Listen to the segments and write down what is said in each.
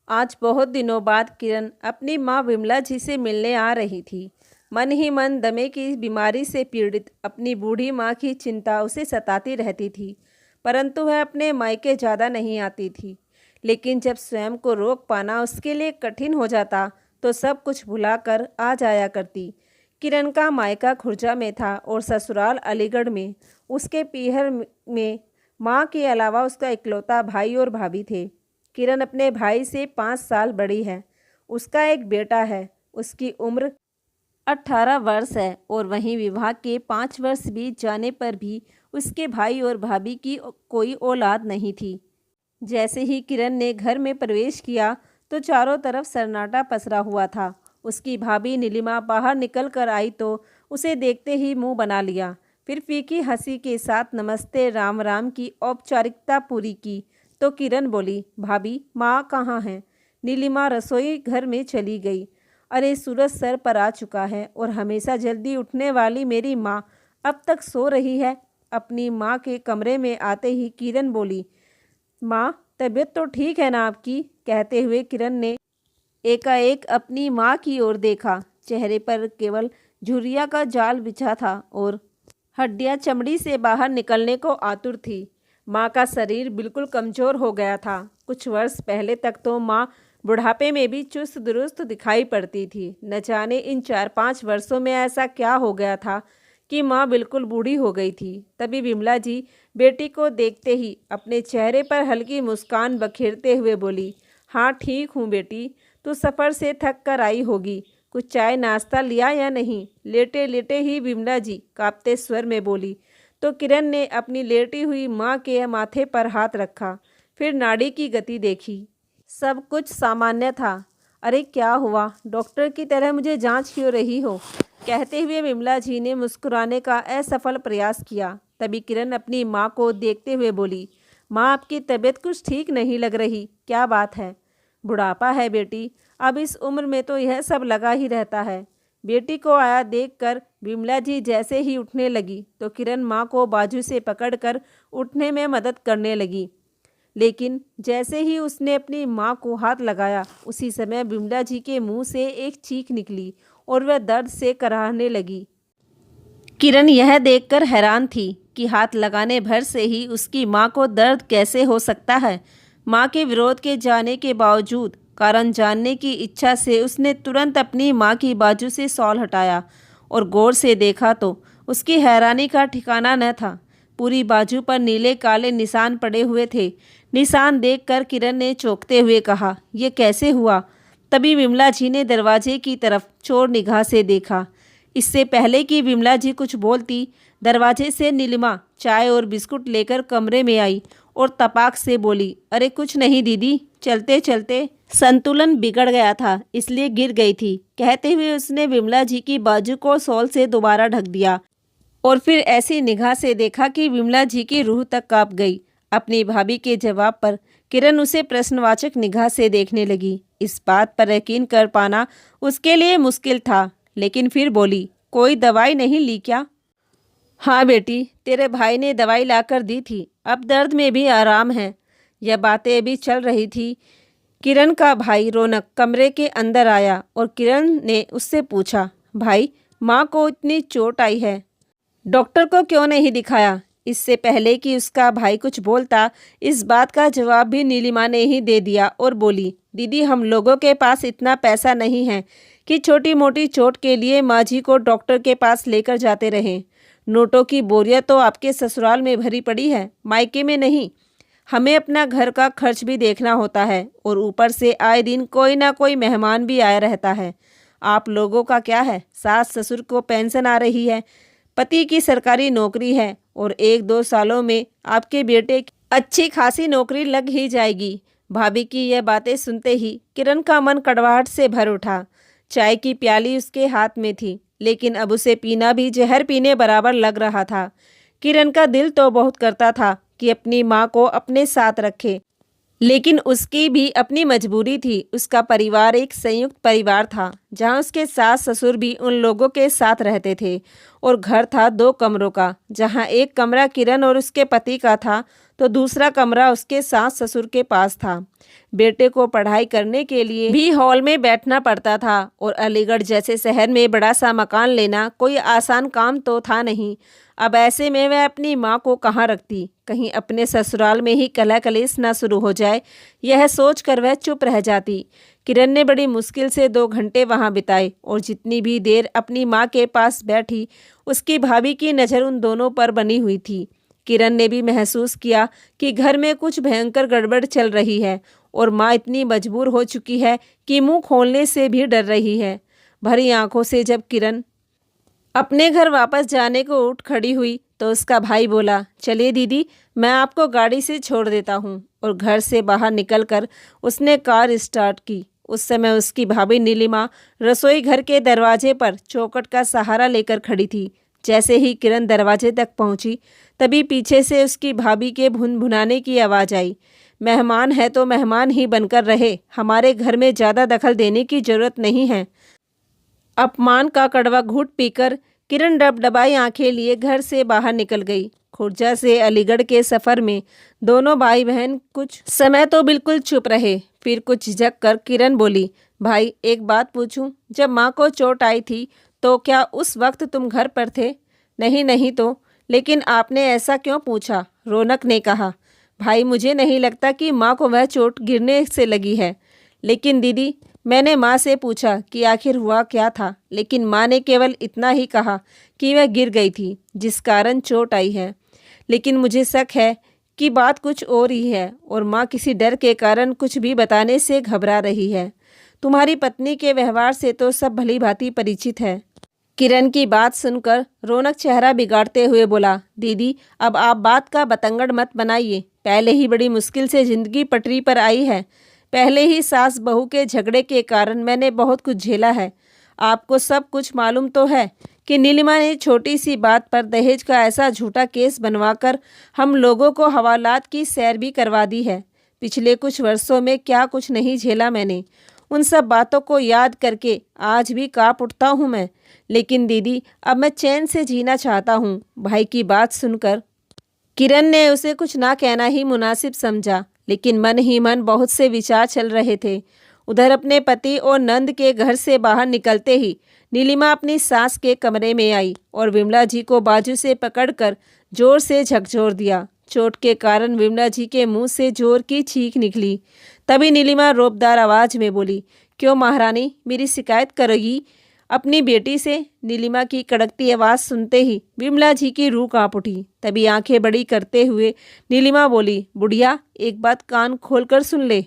आज बहुत दिनों बाद किरण अपनी माँ विमला जी से मिलने आ रही थी। मन ही मन दमे की बीमारी से पीड़ित अपनी बूढ़ी माँ की चिंता उसे सताती रहती थी, परंतु वह अपने मायके ज़्यादा नहीं आती थी। लेकिन जब स्वयं को रोक पाना उसके लिए कठिन हो जाता, तो सब कुछ भुलाकर आ जाया करती। किरण का मायका खुर्जा में था और ससुराल अलीगढ़ में। उसके पीहर में माँ के अलावा उसका इकलौता भाई और भाभी थे। किरण अपने भाई से 5 साल बड़ी है। उसका एक बेटा है, उसकी उम्र 18 वर्ष है और वहीं विवाह के 5 वर्ष बीत जाने पर भी उसके भाई और भाभी की कोई औलाद नहीं थी। जैसे ही किरण ने घर में प्रवेश किया तो चारों तरफ सन्नाटा पसरा हुआ था। उसकी भाभी नीलिमा बाहर निकल कर आई तो उसे देखते ही मुंह बना लिया, फिर फीकी हंसी के साथ नमस्ते राम राम की औपचारिकता पूरी की तो किरण बोली, भाभी माँ कहाँ हैं? नीलिमा रसोई घर में चली गई। अरे सूरज सर पर आ चुका है और हमेशा जल्दी उठने वाली मेरी माँ अब तक सो रही है। अपनी माँ के कमरे में आते ही किरण बोली, माँ तबीयत तो ठीक है ना आपकी? कहते हुए किरण ने एकाएक अपनी माँ की ओर देखा। चेहरे पर केवल झुर्रिया का जाल बिछा था और हड्डियाँ चमड़ी से बाहर निकलने को आतुर थी। माँ का शरीर बिल्कुल कमज़ोर हो गया था। कुछ वर्ष पहले तक तो माँ बुढ़ापे में भी चुस्त दुरुस्त दिखाई पड़ती थी। न जाने इन 4-5 वर्षों में ऐसा क्या हो गया था कि माँ बिल्कुल बूढ़ी हो गई थी। तभी विमला जी बेटी को देखते ही अपने चेहरे पर हल्की मुस्कान बखेरते हुए बोली, हाँ ठीक हूँ बेटी, तू सफ़र से थक कर आई होगी, कुछ चाय नाश्ता लिया या नहीं? लेटे लेटे ही विमला जी कांपते स्वर में बोली तो किरण ने अपनी लेटी हुई माँ के माथे पर हाथ रखा, फिर नाड़ी की गति देखी। सब कुछ सामान्य था। अरे क्या हुआ? डॉक्टर की तरह मुझे जांच क्यों रही हो? कहते हुए विमला जी ने मुस्कुराने का असफल प्रयास किया। तभी किरण अपनी माँ को देखते हुए बोली, माँ आपकी तबीयत कुछ ठीक नहीं लग रही, क्या बात है? बुढ़ापा है बेटी, अब इस उम्र में तो यह सब लगा ही रहता है। बेटी को आया देखकर विमला जी जैसे ही उठने लगी तो किरण माँ को बाजू से पकड़कर उठने में मदद करने लगी। लेकिन जैसे ही उसने अपनी माँ को हाथ लगाया, उसी समय विमला जी के मुंह से एक चीख निकली और वह दर्द से कराहने लगी। किरण यह देखकर हैरान थी कि हाथ लगाने भर से ही उसकी माँ को दर्द कैसे हो सकता है। माँ के विरोध के जाने के बावजूद कारण जानने की इच्छा से उसने तुरंत अपनी माँ की बाजू से शॉल हटाया और गौर से देखा तो उसकी हैरानी का ठिकाना न था। पूरी बाजू पर नीले काले निशान पड़े हुए थे। निशान देखकर किरण ने चौंकते हुए कहा, यह कैसे हुआ? तभी विमला जी ने दरवाजे की तरफ चोर निगाह से देखा। इससे पहले कि विमला जी कुछ बोलती, दरवाजे से नीलिमा चाय और बिस्कुट लेकर कमरे में आई और तपाक से बोली, अरे कुछ नहीं दीदी, चलते चलते संतुलन बिगड़ गया था इसलिए गिर गई थी। कहते हुए उसने विमला जी की बाजू को शॉल से दोबारा ढक दिया और फिर ऐसी निगाह से देखा कि विमला जी की रूह तक कांप गई। अपनी भाभी के जवाब पर किरण उसे प्रश्नवाचक निगाह से देखने लगी। इस बात पर यकीन कर पाना उसके लिए मुश्किल था, लेकिन फिर बोली, कोई दवाई नहीं ली क्या? हाँ बेटी, तेरे भाई ने दवाई लाकर दी थी, अब दर्द में भी आराम है। यह बातें अभी चल रही थी, किरण का भाई रौनक कमरे के अंदर आया और किरण ने उससे पूछा, भाई माँ को इतनी चोट आई है, डॉक्टर को क्यों नहीं दिखाया? इससे पहले कि उसका भाई कुछ बोलता, इस बात का जवाब भी नीलिमा ने ही दे दिया और बोली, दीदी हम लोगों के पास इतना पैसा नहीं है कि छोटी मोटी चोट के लिए माँ जी को डॉक्टर के पास लेकर जाते रहें। नोटों की बोरियां तो आपके ससुराल में भरी पड़ी है, मायके में नहीं। हमें अपना घर का खर्च भी देखना होता है और ऊपर से आए दिन कोई ना कोई मेहमान भी आया रहता है। आप लोगों का क्या है, सास ससुर को पेंशन आ रही है, पति की सरकारी नौकरी है और 1-2 सालों में आपके बेटे की अच्छी खासी नौकरी लग ही जाएगी। भाभी की यह बातें सुनते ही किरण का मन कड़वाहट से भर उठा। चाय की प्याली उसके हाथ में थी, लेकिन अब उसे पीना भी जहर पीने बराबर लग रहा था। किरण का दिल तो बहुत करता था कि अपनी माँ को अपने साथ रखे, लेकिन उसकी भी अपनी मजबूरी थी। उसका परिवार एक संयुक्त परिवार था, जहाँ उसके सास ससुर भी उन लोगों के साथ रहते थे और घर था 2 कमरों का, जहाँ एक कमरा किरण और उसके पति का था तो दूसरा कमरा उसके सास ससुर के पास था। बेटे को पढ़ाई करने के लिए भी हॉल में बैठना पड़ता था और अलीगढ़ जैसे शहर में बड़ा सा मकान लेना कोई आसान काम तो था नहीं। अब ऐसे में वह अपनी माँ को कहाँ रखती, कहीं अपने ससुराल में ही कलह कलेश न शुरू हो जाए, यह सोचकर वह चुप रह जाती। किरण ने बड़ी मुश्किल से 2 घंटे वहाँ बिताए और जितनी भी देर अपनी माँ के पास बैठी, उसकी भाभी की नज़र उन दोनों पर बनी हुई थी। किरण ने भी महसूस किया कि घर में कुछ भयंकर गड़बड़ चल रही है और माँ इतनी मजबूर हो चुकी है कि मुंह खोलने से भी डर रही है। भरी आंखों से जब किरण अपने घर वापस जाने को उठ खड़ी हुई तो उसका भाई बोला, चलिए दीदी, मैं आपको गाड़ी से छोड़ देता हूँ। और घर से बाहर निकलकर उसने कार स्टार्ट की। उस समय उसकी भाभी नीलिमा रसोई घर के दरवाजे पर चौखट का सहारा लेकर खड़ी थी। जैसे ही किरण दरवाजे तक पहुंची, तभी पीछे से उसकी भाभी के भुनभुनाने की आवाज़ आई, मेहमान है तो मेहमान ही बनकर रहे, हमारे घर में ज़्यादा दखल देने की ज़रूरत नहीं है। अपमान का कड़वा घूंट पीकर किरण डबडबाई आंखें लिए घर से बाहर निकल गई। खुर्जा से अलीगढ़ के सफ़र में दोनों भाई बहन कुछ समय तो बिल्कुल चुप रहे। फिर कुछ झिझक कर किरण बोली, भाई एक बात पूछूं, जब माँ को चोट आई थी तो क्या उस वक्त तुम घर पर थे? नहीं नहीं तो, लेकिन आपने ऐसा क्यों पूछा? रौनक ने कहा, भाई मुझे नहीं लगता कि माँ को वह चोट गिरने से लगी है। लेकिन दीदी, मैंने माँ से पूछा कि आखिर हुआ क्या था, लेकिन माँ ने केवल इतना ही कहा कि वह गिर गई थी जिस कारण चोट आई है। लेकिन मुझे शक है कि बात कुछ और ही है और माँ किसी डर के कारण कुछ भी बताने से घबरा रही है। तुम्हारी पत्नी के व्यवहार से तो सब भली भांति परिचित है। किरण की बात सुनकर रौनक चेहरा बिगाड़ते हुए बोला, दीदी अब आप बात का बतंगड़ मत बनाइए। पहले ही बड़ी मुश्किल से जिंदगी पटरी पर आई है। पहले ही सास बहू के झगड़े के कारण मैंने बहुत कुछ झेला है। आपको सब कुछ मालूम तो है कि नीलिमा ने छोटी सी बात पर दहेज का ऐसा झूठा केस बनवाकर हम लोगों को हवालात की सैर भी करवा दी है। पिछले कुछ वर्षों में क्या कुछ नहीं झेला मैंने। उन सब बातों को याद करके आज भी काँप उठता हूँ मैं। लेकिन दीदी अब मैं चैन से जीना चाहता हूँ। भाई की बात सुनकर किरण ने उसे कुछ ना कहना ही मुनासिब समझा, लेकिन मन ही मन बहुत से विचार चल रहे थे। उधर अपने पति और नंद के घर से बाहर निकलते ही नीलिमा अपनी सास के कमरे में आई और विमला जी को बाजू से पकड़कर जोर से झकझोर दिया। चोट के कारण विमला जी के मुंह से जोर की चीख निकली। तभी नीलिमा रोबदार आवाज में बोली, क्यों महारानी, मेरी शिकायत करोगी अपनी बेटी से? नीलिमा की कड़कती आवाज़ सुनते ही विमला जी की रूह कांप उठी। तभी आंखें बड़ी करते हुए नीलिमा बोली, बुढ़िया एक बात कान खोलकर सुन ले।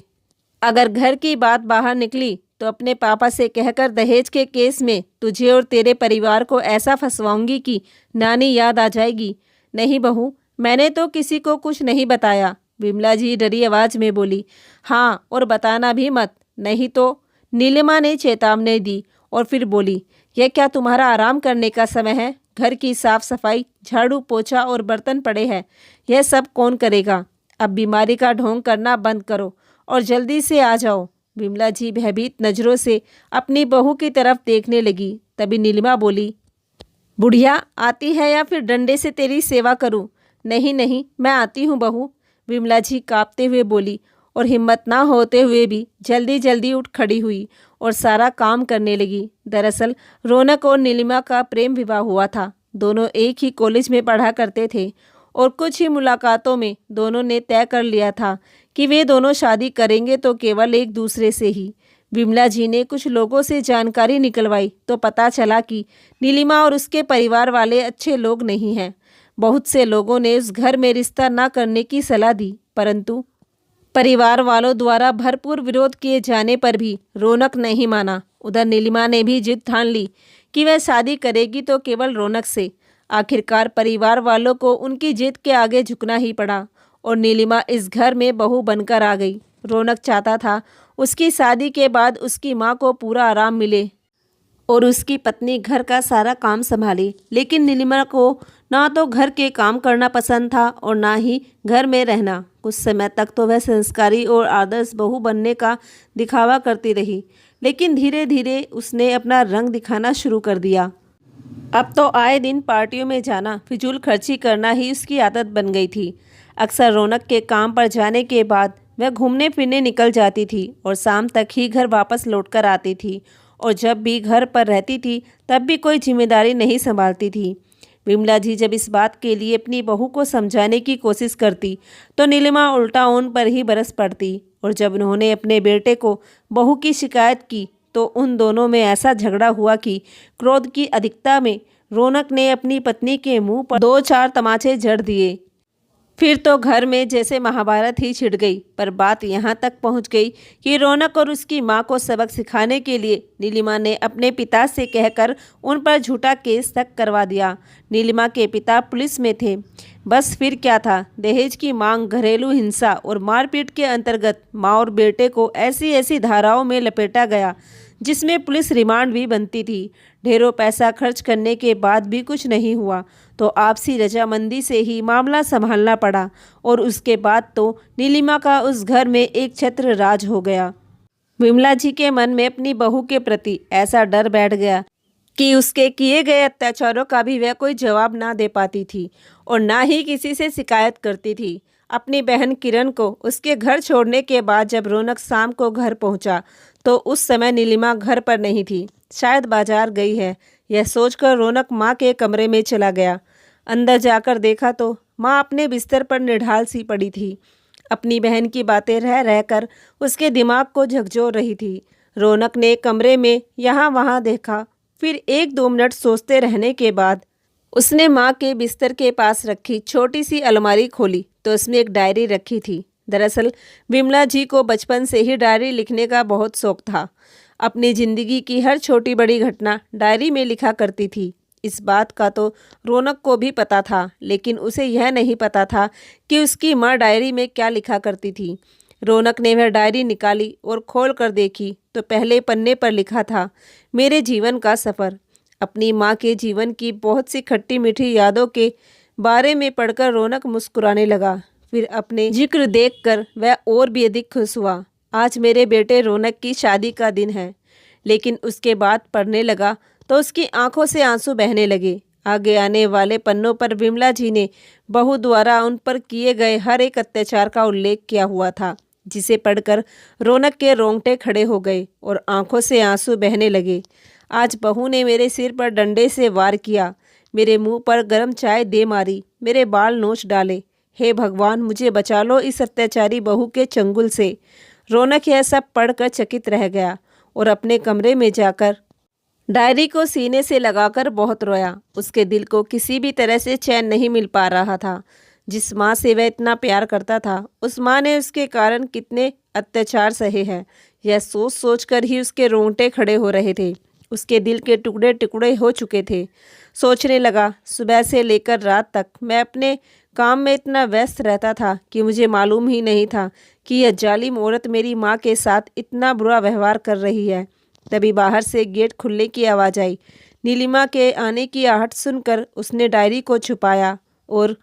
अगर घर की बात बाहर निकली तो अपने पापा से कहकर दहेज के केस में तुझे और तेरे परिवार को ऐसा फंसवाऊंगी कि नानी याद आ जाएगी। नहीं बहू, मैंने तो किसी को कुछ नहीं बताया। विमला जी डरी आवाज में बोली, हाँ और बताना भी मत, नहीं तो। नीलिमा ने चेतावनी दी और फिर बोली, यह क्या तुम्हारा आराम करने का समय है? घर की साफ सफाई, झाड़ू पोछा और बर्तन पड़े हैं, यह सब कौन करेगा? अब बीमारी का ढोंग करना बंद करो और जल्दी से आ जाओ। विमला जी भयभीत नज़रों से अपनी बहू की तरफ देखने लगी। तभी नीलिमा बोली, बुढ़िया आती है या फिर डंडे से तेरी सेवा करूं? नहीं नहीं, मैं आती हूँ बहू। विमला जी कांपते हुए बोली और हिम्मत ना होते हुए भी जल्दी जल्दी उठ खड़ी हुई और सारा काम करने लगी। दरअसल रौनक और नीलिमा का प्रेम विवाह हुआ था। दोनों एक ही कॉलेज में पढ़ा करते थे और कुछ ही मुलाकातों में दोनों ने तय कर लिया था कि वे दोनों शादी करेंगे तो केवल एक दूसरे से ही। विमला जी ने कुछ लोगों से जानकारी निकलवाई तो पता चला कि नीलिमा और उसके परिवार वाले अच्छे लोग नहीं हैं। बहुत से लोगों ने उस घर में रिश्ता ना करने की सलाह दी, परंतु परिवार वालों द्वारा भरपूर विरोध किए जाने पर भी रौनक नहीं माना। उधर नीलिमा ने भी जिद ठान ली कि वह शादी करेगी तो केवल रौनक से। आखिरकार परिवार वालों को उनकी जिद के आगे झुकना ही पड़ा और नीलिमा इस घर में बहू बनकर आ गई। रौनक चाहता था उसकी शादी के बाद उसकी माँ को पूरा आराम मिले और उसकी पत्नी घर का सारा काम संभाले, लेकिन नीलिमा को ना तो घर के काम करना पसंद था और ना ही घर में रहना। कुछ समय तक तो वह संस्कारी और आदर्श बहू बनने का दिखावा करती रही, लेकिन धीरे धीरे उसने अपना रंग दिखाना शुरू कर दिया। अब तो आए दिन पार्टियों में जाना, फिजूल खर्ची करना ही उसकी आदत बन गई थी। अक्सर रौनक के काम पर जाने के बाद वह घूमने फिरने निकल जाती थी और शाम तक ही घर वापस लौटकर आती थी। और जब भी घर पर रहती थी तब भी कोई जिम्मेदारी नहीं संभालती थी। विमला जी जब इस बात के लिए अपनी बहू को समझाने की कोशिश करती तो नीलिमा उल्टा उन पर ही बरस पड़ती। और जब उन्होंने अपने बेटे को बहू की शिकायत की तो उन दोनों में ऐसा झगड़ा हुआ कि क्रोध की अधिकता में रौनक ने अपनी पत्नी के मुंह पर 2-4 तमाचे जड़ दिए। फिर तो घर में जैसे महाभारत ही छिड़ गई। पर बात यहाँ तक पहुँच गई कि रौनक और उसकी माँ को सबक सिखाने के लिए नीलिमा ने अपने पिता से कहकर उन पर झूठा केस तक करवा दिया। नीलिमा के पिता पुलिस में थे। बस फिर क्या था, दहेज की मांग, घरेलू हिंसा और मारपीट के अंतर्गत माँ और बेटे को ऐसी ऐसी धाराओं में लपेटा गया जिसमें पुलिस रिमांड भी बनती थी। ढेरों पैसा खर्च करने के बाद भी कुछ नहीं हुआ तो आपसी रजामंदी से ही मामला संभालना पड़ा। और उसके बाद तो नीलिमा का उस घर में एक छत्र राज हो गया। विमला जी के मन में अपनी बहू के प्रति ऐसा डर बैठ गया कि उसके किए गए अत्याचारों का भी वह कोई जवाब ना दे पाती थी और ना ही किसी से शिकायत करती थी। अपनी बहन किरण को उसके घर छोड़ने के बाद जब रौनक शाम को घर पहुंचा तो उस समय नीलिमा घर पर नहीं थी, शायद बाजार गई है। यह सोचकर रौनक माँ के कमरे में चला गया। अंदर जाकर देखा तो माँ अपने बिस्तर पर निढाल सी पड़ी थी। अपनी बहन की बातें रह रहकर उसके दिमाग को झकझोर रही थी। रौनक ने कमरे में यहाँ वहाँ देखा, फिर 1-2 मिनट सोचते रहने के बाद उसने माँ के बिस्तर के पास रखी छोटी सी अलमारी खोली तो उसमें एक डायरी रखी थी। दरअसल विमला जी को बचपन से ही डायरी लिखने का बहुत शौक था। अपनी ज़िंदगी की हर छोटी बड़ी घटना डायरी में लिखा करती थी। इस बात का तो रौनक को भी पता था, लेकिन उसे यह नहीं पता था कि उसकी माँ डायरी में क्या लिखा करती थी। रौनक ने वह डायरी निकाली और खोल कर देखी तो पहले पन्ने पर लिखा था, मेरे जीवन का सफ़र। अपनी माँ के जीवन की बहुत सी खट्टी मीठी यादों के बारे में पढ़कर रौनक मुस्कुराने लगा। फिर अपने जिक्र देखकर वह और भी अधिक खुश हुआ। आज मेरे बेटे रौनक की शादी का दिन है। लेकिन उसके बाद पढ़ने लगा तो उसकी आंखों से आंसू बहने लगे। आगे आने वाले पन्नों पर विमला जी ने बहू द्वारा उन पर किए गए हर एक अत्याचार का उल्लेख किया हुआ था, जिसे पढ़कर रौनक के रोंगटे खड़े हो गए और आंखों से आंसू बहने लगे। आज बहू ने मेरे सिर पर डंडे से वार किया, मेरे मुंह पर गर्म चाय दे मारी, मेरे बाल नोच डाले। हे भगवान, मुझे बचा लो इस अत्याचारी बहू के चंगुल से। रौनक यह सब पढ़कर चकित रह गया और अपने कमरे में जाकर डायरी को सीने से लगाकर बहुत रोया। उसके दिल को किसी भी तरह से चैन नहीं मिल पा रहा था। जिस माँ से वह इतना प्यार करता था, उस माँ ने उसके कारण कितने अत्याचार सहे हैं, यह सोच सोच कर ही उसके रोंगटे खड़े हो रहे थे। उसके दिल के टुकड़े टुकड़े हो चुके थे। सोचने लगा, सुबह से लेकर रात तक मैं अपने काम में इतना व्यस्त रहता था कि मुझे मालूम ही नहीं था कि यह जालिम औरत मेरी माँ के साथ इतना बुरा व्यवहार कर रही है। तभी बाहर से गेट खुलने की आवाज़ आई। नीलिमा के आने की आहट सुनकर उसने डायरी को छुपाया और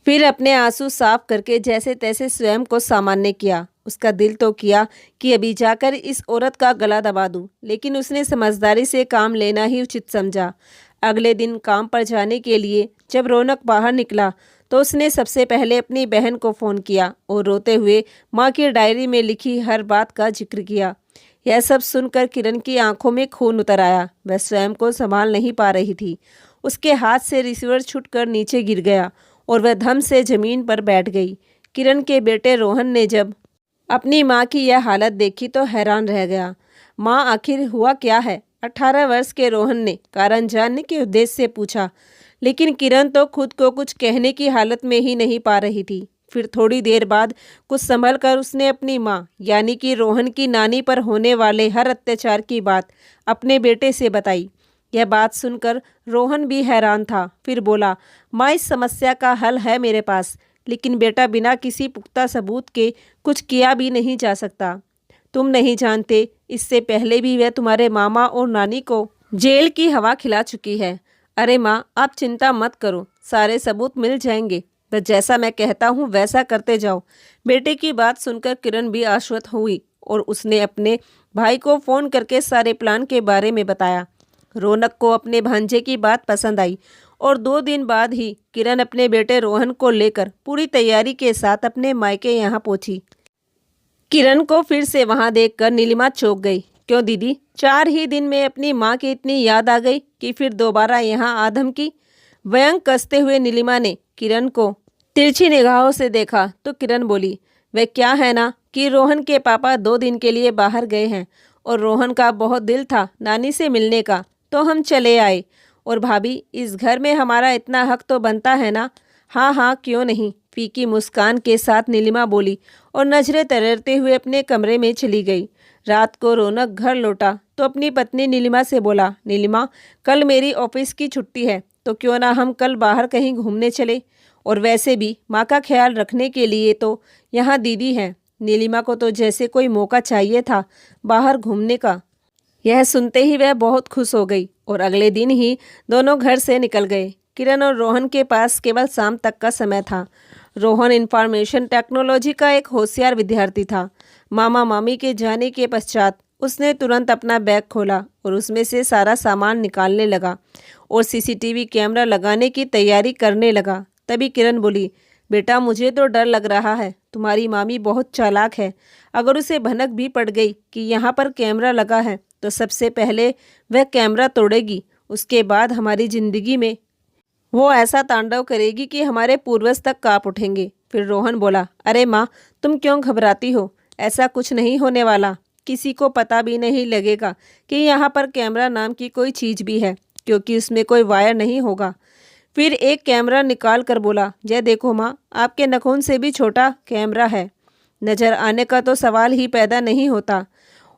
फिर अपने आंसू साफ करके जैसे तैसे स्वयं को सामान्य किया। उसका दिल तो किया कि अभी जाकर इस औरत का गला दबा दूं, लेकिन उसने समझदारी से काम लेना ही उचित समझा। अगले दिन काम पर जाने के लिए जब रौनक बाहर निकला तो उसने सबसे पहले अपनी बहन को फ़ोन किया और रोते हुए माँ की डायरी में लिखी हर बात का जिक्र किया। यह सब सुनकर किरण की आंखों में खून उतर आया। वह स्वयं को संभाल नहीं पा रही थी। उसके हाथ से रिसीवर छूटकर नीचे गिर गया और वह धम से ज़मीन पर बैठ गई। किरण के बेटे रोहन ने जब अपनी माँ की यह हालत देखी तो हैरान रह गया। माँ, आखिर हुआ क्या है? 18 वर्ष के रोहन ने कारण जानने के उद्देश्य से पूछा, लेकिन किरण तो खुद को कुछ कहने की हालत में ही नहीं पा रही थी। फिर थोड़ी देर बाद कुछ संभल कर उसने अपनी माँ यानी कि रोहन की नानी पर होने वाले हर अत्याचार की बात अपने बेटे से बताई। यह बात सुनकर रोहन भी हैरान था। फिर बोला, माँ, इस समस्या का हल है मेरे पास, लेकिन बेटा बिना किसी पुख्ता सबूत के कुछ किया भी नहीं जा सकता। तुम नहीं जानते, इससे पहले भी वह तुम्हारे मामा और नानी को जेल की हवा खिला चुकी है। अरे माँ, आप चिंता मत करो, सारे सबूत मिल जाएंगे। बस जैसा मैं कहता हूँ वैसा करते जाओ। बेटे की बात सुनकर किरण भी आश्वस्त हुई और उसने अपने भाई को फ़ोन करके सारे प्लान के बारे में बताया। रौनक को अपने भांजे की बात पसंद आई और 2 दिन बाद ही किरण अपने बेटे रोहन को लेकर पूरी तैयारी के साथ अपने मायके यहाँ पहुंची। किरण को फिर से वहां देखकर नीलिमा चौंक गई। क्यों दीदी, 4 ही दिन में अपनी माँ की इतनी याद आ गई कि फिर दोबारा यहाँ आधम की? व्यंग कसते हुए नीलिमा ने किरण को तिरछी निगाहों से देखा तो किरण बोली, वह क्या है ना कि रोहन के पापा 2 दिन के लिए बाहर गए हैं और रोहन का बहुत दिल था नानी से मिलने का, तो हम चले आए। और भाभी, इस घर में हमारा इतना हक तो बनता है ना? हाँ हाँ, क्यों नहीं, फीकी मुस्कान के साथ नीलिमा बोली और नजरें तैरते हुए अपने कमरे में चली गई। रात को रौनक घर लौटा तो अपनी पत्नी नीलिमा से बोला, नीलिमा, कल मेरी ऑफिस की छुट्टी है, तो क्यों ना हम कल बाहर कहीं घूमने चले? और वैसे भी माँ का ख्याल रखने के लिए तो यहाँ दीदी है। नीलिमा को तो जैसे कोई मौका चाहिए था बाहर घूमने का। यह सुनते ही वह बहुत खुश हो गई और अगले दिन ही दोनों घर से निकल गए। किरण और रोहन के पास केवल शाम तक का समय था। रोहन इंफॉर्मेशन टेक्नोलॉजी का एक होशियार विद्यार्थी था। मामा मामी के जाने के पश्चात उसने तुरंत अपना बैग खोला और उसमें से सारा सामान निकालने लगा और सीसीटीवी कैमरा लगाने की तैयारी करने लगा। तभी किरण बोली, बेटा, मुझे तो डर लग रहा है। तुम्हारी मामी बहुत चालाक है। अगर उसे भनक भी पड़ गई कि यहाँ पर कैमरा लगा है तो सबसे पहले वह कैमरा तोड़ेगी। उसके बाद हमारी ज़िंदगी में वो ऐसा तांडव करेगी कि हमारे पूर्वज तक कांप उठेंगे। फिर रोहन बोला, अरे माँ, तुम क्यों घबराती हो? ऐसा कुछ नहीं होने वाला। किसी को पता भी नहीं लगेगा कि यहाँ पर कैमरा नाम की कोई चीज़ भी है, क्योंकि उसमें कोई वायर नहीं होगा। फिर एक कैमरा निकाल कर बोला, यह देखो माँ, आपके नखून से भी छोटा कैमरा है। नज़र आने का तो सवाल ही पैदा नहीं होता।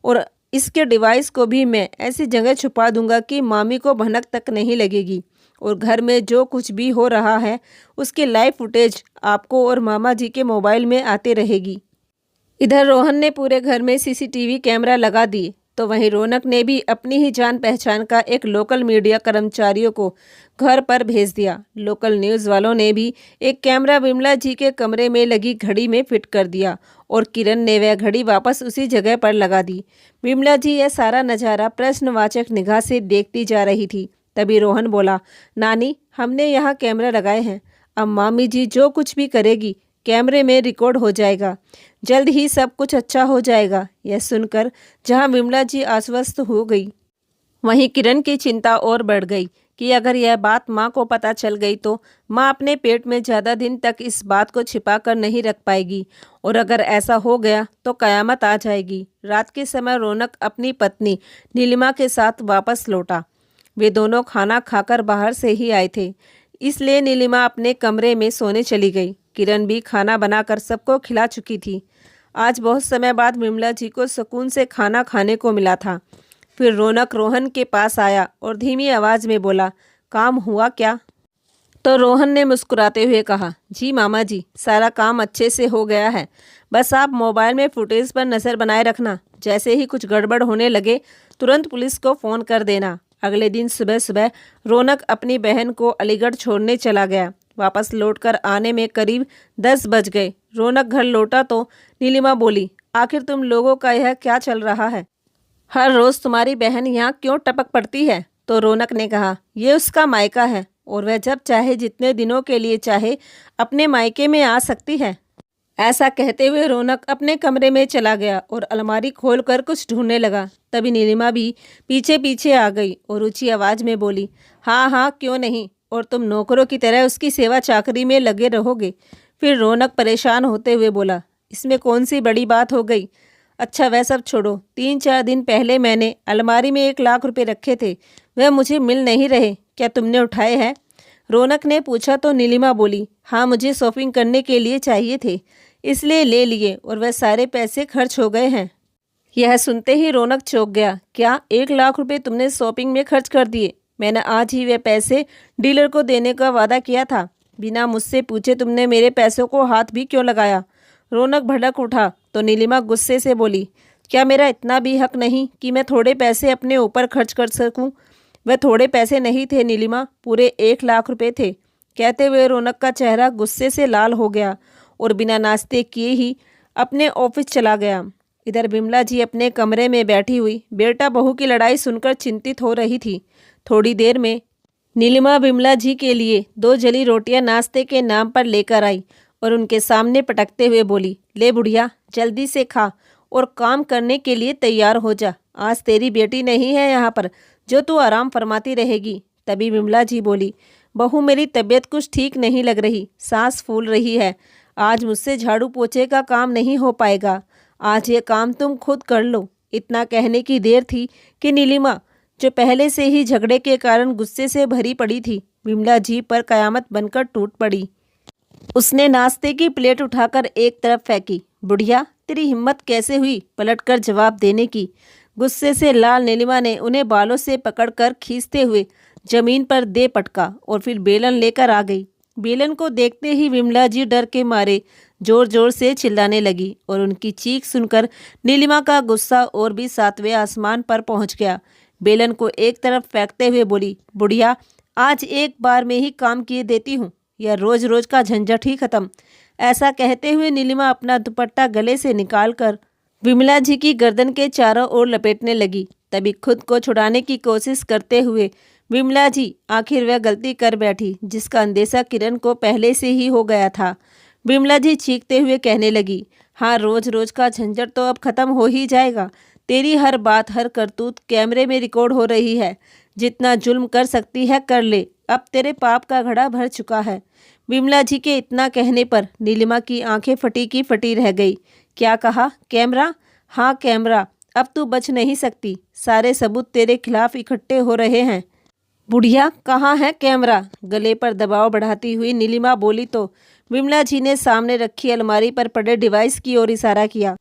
और इसके डिवाइस को भी मैं ऐसी जगह छुपा दूंगा कि मामी को भनक तक नहीं लगेगी। और घर में जो कुछ भी हो रहा है उसकी लाइव फुटेज आपको और मामा जी के मोबाइल में आते रहेगी। इधर रोहन ने पूरे घर में सीसीटीवी कैमरा लगा दिए तो वहीं रौनक ने भी अपनी ही जान पहचान का एक लोकल मीडिया कर्मचारियों को घर पर भेज दिया। लोकल न्यूज़ वालों ने भी एक कैमरा विमला जी के कमरे में लगी घड़ी में फिट कर दिया और किरण ने वह घड़ी वापस उसी जगह पर लगा दी। विमला जी यह सारा नज़ारा प्रश्नवाचक निगाह से देखती जा रही थी। तभी रोहन बोला, नानी, हमने यहाँ कैमरा लगाए हैं। अब मामी जी जो कुछ भी करेगी कैमरे में रिकॉर्ड हो जाएगा। जल्द ही सब कुछ अच्छा हो जाएगा। यह सुनकर जहां विमला जी आश्वस्त हो गई, वहीं किरण की चिंता और बढ़ गई कि अगर यह बात माँ को पता चल गई तो माँ अपने पेट में ज़्यादा दिन तक इस बात को छिपा कर नहीं रख पाएगी और अगर ऐसा हो गया तो कयामत आ जाएगी। रात के समय रौनक अपनी पत्नी नीलिमा के साथ वापस लौटा। वे दोनों खाना खाकर बाहर से ही आए थे, इसलिए नीलिमा अपने कमरे में सोने चली गई। किरण भी खाना बनाकर सबको खिला चुकी थी। आज बहुत समय बाद विमला जी को सुकून से खाना खाने को मिला था। फिर रौनक रोहन के पास आया और धीमी आवाज़ में बोला, काम हुआ क्या? तो रोहन ने मुस्कुराते हुए कहा, जी मामा जी, सारा काम अच्छे से हो गया है। बस आप मोबाइल में फुटेज पर नज़र बनाए रखना। जैसे ही कुछ गड़बड़ होने लगे तुरंत पुलिस को फ़ोन कर देना। अगले दिन सुबह सुबह रौनक अपनी बहन को अलीगढ़ छोड़ने चला गया। वापस लौटकर आने में करीब 10 बज गए। रौनक घर लौटा तो नीलिमा बोली, आखिर तुम लोगों का यह क्या चल रहा है? हर रोज़ तुम्हारी बहन यहाँ क्यों टपक पड़ती है? तो रौनक ने कहा, ये उसका मायका है और वह जब चाहे जितने दिनों के लिए चाहे अपने मायके में आ सकती है। ऐसा कहते हुए रौनक अपने कमरे में चला गया और अलमारी खोलकर कुछ ढूंढने लगा। तभी नीलिमा भी पीछे पीछे आ गई और ऊंची आवाज़ में बोली, हाँ हाँ, क्यों नहीं, और तुम नौकरों की तरह उसकी सेवा चाकरी में लगे रहोगे। फिर रौनक परेशान होते हुए बोला, इसमें कौन सी बड़ी बात हो गई? अच्छा वह सब छोड़ो, 3-4 दिन पहले मैंने अलमारी में 1 लाख रुपए रखे थे, वह मुझे मिल नहीं रहे, क्या तुमने उठाए हैं? रौनक ने पूछा तो नीलिमा बोली, हाँ, मुझे शॉपिंग करने के लिए चाहिए थे, इसलिए ले लिए और वह सारे पैसे खर्च हो गए हैं। यह सुनते ही रौनक चौंक गया। क्या 1 लाख रुपए तुमने शॉपिंग में खर्च कर दिए? मैंने आज ही वे पैसे डीलर को देने का वादा किया था। बिना मुझसे पूछे तुमने मेरे पैसों को हाथ भी क्यों लगाया? रौनक भड़क उठा तो नीलिमा गुस्से से बोली, क्या मेरा इतना भी हक नहीं कि मैं थोड़े पैसे अपने ऊपर खर्च कर सकूं? वह थोड़े पैसे नहीं थे नीलिमा, पूरे 1 लाख रुपए थे। कहते हुए रौनक का चेहरा गुस्से से लाल हो गया और बिना नाश्ते किए ही अपने ऑफिस चला गया। इधर बिमला जी अपने कमरे में बैठी हुई बेटा बहू की लड़ाई सुनकर चिंतित हो रही थी। थोड़ी देर में नीलिमा विमला जी के लिए 2 जली रोटियां नाश्ते के नाम पर लेकर आई और उनके सामने पटकते हुए बोली, ले बुढ़िया, जल्दी से खा और काम करने के लिए तैयार हो जा। आज तेरी बेटी नहीं है यहाँ पर जो तू आराम फरमाती रहेगी। तभी विमला जी बोली, बहू मेरी तबीयत कुछ ठीक नहीं लग रही, सांस फूल रही है। आज मुझसे झाड़ू पोछे का काम नहीं हो पाएगा, आज ये काम तुम खुद कर लो। इतना कहने की देर थी कि नीलिमा, जो पहले से ही झगड़े के कारण गुस्से से भरी पड़ी थी, विमला जी पर कयामत बनकर टूट पड़ी। उसने नाश्ते की प्लेट उठाकर एक तरफ फेंकी। बुढ़िया, तेरी हिम्मत कैसे हुई पलटकर जवाब देने की? गुस्से से लाल नीलिमा ने उन्हें बालों से पकड़कर खींचते हुए जमीन पर दे पटका और फिर बेलन लेकर आ गई। बेलन को देखते ही विमला जी डर के मारे जोर जोर से चिल्लाने लगी और उनकी चीख सुनकर नीलिमा का गुस्सा और भी 7वें आसमान पर पहुंच गया। बेलन को एक तरफ फेंकते हुए बोली, बुढ़िया, आज एक बार में ही काम किए देती हूँ, यह रोज रोज का झंझट ही खत्म। ऐसा कहते हुए नीलिमा अपना दुपट्टा गले से निकालकर विमला जी की गर्दन के चारों ओर लपेटने लगी। तभी खुद को छुड़ाने की कोशिश करते हुए विमला जी आखिर वह गलती कर बैठी जिसका अंदेशा किरण को पहले से ही हो गया था। विमला जी चीखते हुए कहने लगी, हाँ, रोज रोज का झंझट तो अब खत्म हो ही जाएगा। तेरी हर बात, हर करतूत कैमरे में रिकॉर्ड हो रही है। जितना जुल्म कर सकती है कर ले, अब तेरे पाप का घड़ा भर चुका है। विमला जी के इतना कहने पर नीलिमा की आंखें फटी की फटी रह गई। क्या कहा? कैमरा? हाँ, कैमरा। अब तू बच नहीं सकती, सारे सबूत तेरे खिलाफ इकट्ठे हो रहे हैं। बुढ़िया, कहाँ है कैमरा? गले पर दबाव बढ़ाती हुई नीलिमा बोली तो विमला जी ने सामने रखी अलमारी पर पड़े डिवाइस की ओर इशारा किया,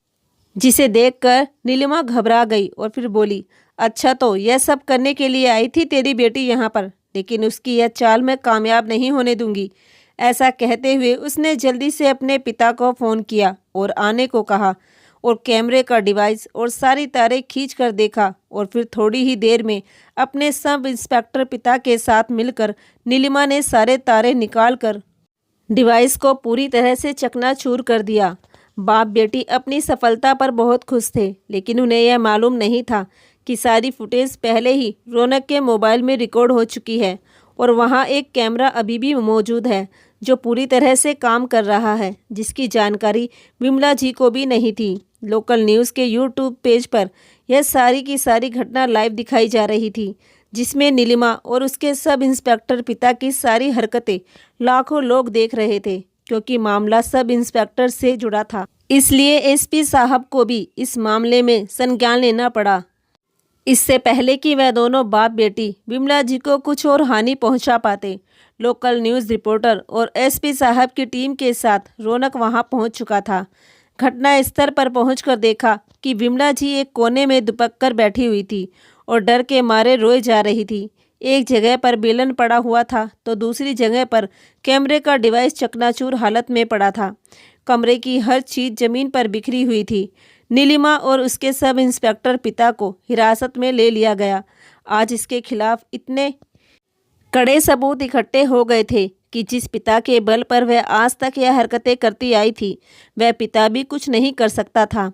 जिसे देखकर नीलिमा घबरा गई और फिर बोली, अच्छा, तो यह सब करने के लिए आई थी तेरी बेटी यहाँ पर, लेकिन उसकी यह चाल मैं कामयाब नहीं होने दूंगी। ऐसा कहते हुए उसने जल्दी से अपने पिता को फ़ोन किया और आने को कहा और कैमरे का डिवाइस और सारी तारें खींच कर देखा और फिर थोड़ी ही देर में अपने सब इंस्पेक्टर पिता के साथ मिलकर नीलिमा ने सारे तारे निकाल कर डिवाइस को पूरी तरह से चकनाचूर कर दिया। बाप बेटी अपनी सफलता पर बहुत खुश थे, लेकिन उन्हें यह मालूम नहीं था कि सारी फुटेज पहले ही रौनक के मोबाइल में रिकॉर्ड हो चुकी है और वहाँ एक कैमरा अभी भी मौजूद है जो पूरी तरह से काम कर रहा है, जिसकी जानकारी विमला जी को भी नहीं थी। लोकल न्यूज़ के यूट्यूब पेज पर यह सारी की सारी घटना लाइव दिखाई जा रही थी, जिसमें नीलिमा और उसके सब इंस्पेक्टर पिता की सारी हरकतें लाखों लोग देख रहे थे। क्योंकि मामला सब इंस्पेक्टर से जुड़ा था, इसलिए एसपी साहब को भी इस मामले में संज्ञान लेना पड़ा। इससे पहले कि वह दोनों बाप बेटी विमला जी को कुछ और हानि पहुंचा पाते, लोकल न्यूज़ रिपोर्टर और एसपी साहब की टीम के साथ रौनक वहां पहुंच चुका था। घटना स्थल पर पहुंचकर देखा कि विमला जी एक कोने में दुपक कर बैठी हुई थी और डर के मारे रोए जा रही थी। एक जगह पर बेलन पड़ा हुआ था तो दूसरी जगह पर कैमरे का डिवाइस चकनाचूर हालत में पड़ा था। कमरे की हर चीज़ जमीन पर बिखरी हुई थी। नीलिमा और उसके सब इंस्पेक्टर पिता को हिरासत में ले लिया गया। आज इसके खिलाफ इतने कड़े सबूत इकट्ठे हो गए थे कि जिस पिता के बल पर वह आज तक यह हरकतें करती आई थी, वह पिता भी कुछ नहीं कर सकता था।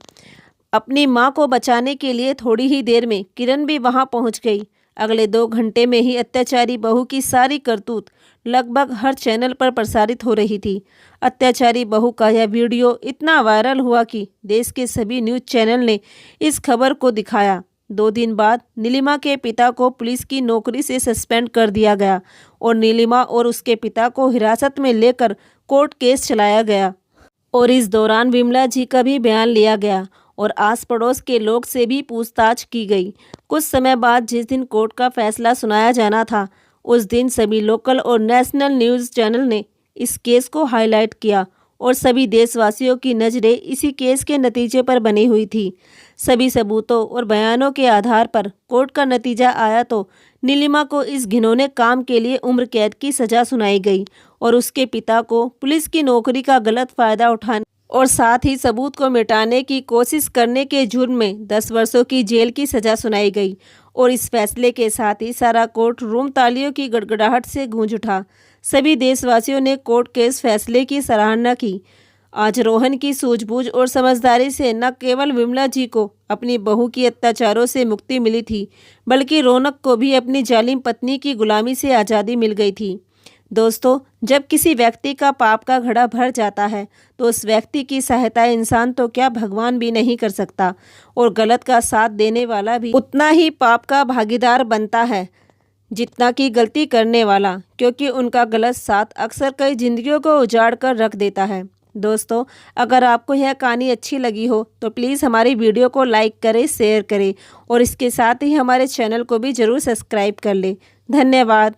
अपनी मां को बचाने के लिए थोड़ी ही देर में किरण भी वहां पहुंच गई। अगले 2 घंटे में ही अत्याचारी बहू की सारी करतूत लगभग हर चैनल पर प्रसारित हो रही थी। अत्याचारी बहू का यह वीडियो इतना वायरल हुआ कि देश के सभी न्यूज़ चैनल ने इस खबर को दिखाया। 2 दिन बाद नीलिमा के पिता को पुलिस की नौकरी से सस्पेंड कर दिया गया और नीलिमा और उसके पिता को हिरासत में लेकर कोर्ट केस चलाया गया और इस दौरान विमला जी का भी बयान लिया गया और आस पड़ोस के लोग से भी पूछताछ की गई। कुछ समय बाद जिस दिन कोर्ट का फैसला सुनाया जाना था, उस दिन सभी लोकल और नेशनल न्यूज़ चैनल ने इस केस को हाईलाइट किया और सभी देशवासियों की नज़रें इसी केस के नतीजे पर बनी हुई थी। सभी सबूतों और बयानों के आधार पर कोर्ट का नतीजा आया तो नीलिमा को इस घिनौने काम के लिए उम्र कैद की सज़ा सुनाई गई और उसके पिता को पुलिस की नौकरी का गलत फ़ायदा उठाने और साथ ही सबूत को मिटाने की कोशिश करने के जुर्म में 10 वर्षों की जेल की सज़ा सुनाई गई। और इस फैसले के साथ ही सारा कोर्ट रूम तालियों की गड़गड़ाहट से गूंज उठा। सभी देशवासियों ने कोर्ट के इस फैसले की सराहना की। आज रोहन की सूझबूझ और समझदारी से न केवल विमला जी को अपनी बहू की अत्याचारों से मुक्ति मिली थी, बल्कि रौनक को भी अपनी जालिम पत्नी की गुलामी से आज़ादी मिल गई थी। दोस्तों, जब किसी व्यक्ति का पाप का घड़ा भर जाता है तो उस व्यक्ति की सहायता इंसान तो क्या भगवान भी नहीं कर सकता, और गलत का साथ देने वाला भी उतना ही पाप का भागीदार बनता है जितना कि गलती करने वाला, क्योंकि उनका गलत साथ अक्सर कई जिंदगियों को उजाड़ कर रख देता है। दोस्तों, अगर आपको यह कहानी अच्छी लगी हो तो प्लीज़ हमारी वीडियो को लाइक करें, शेयर करें और इसके साथ ही हमारे चैनल को भी ज़रूर सब्सक्राइब कर लें। धन्यवाद।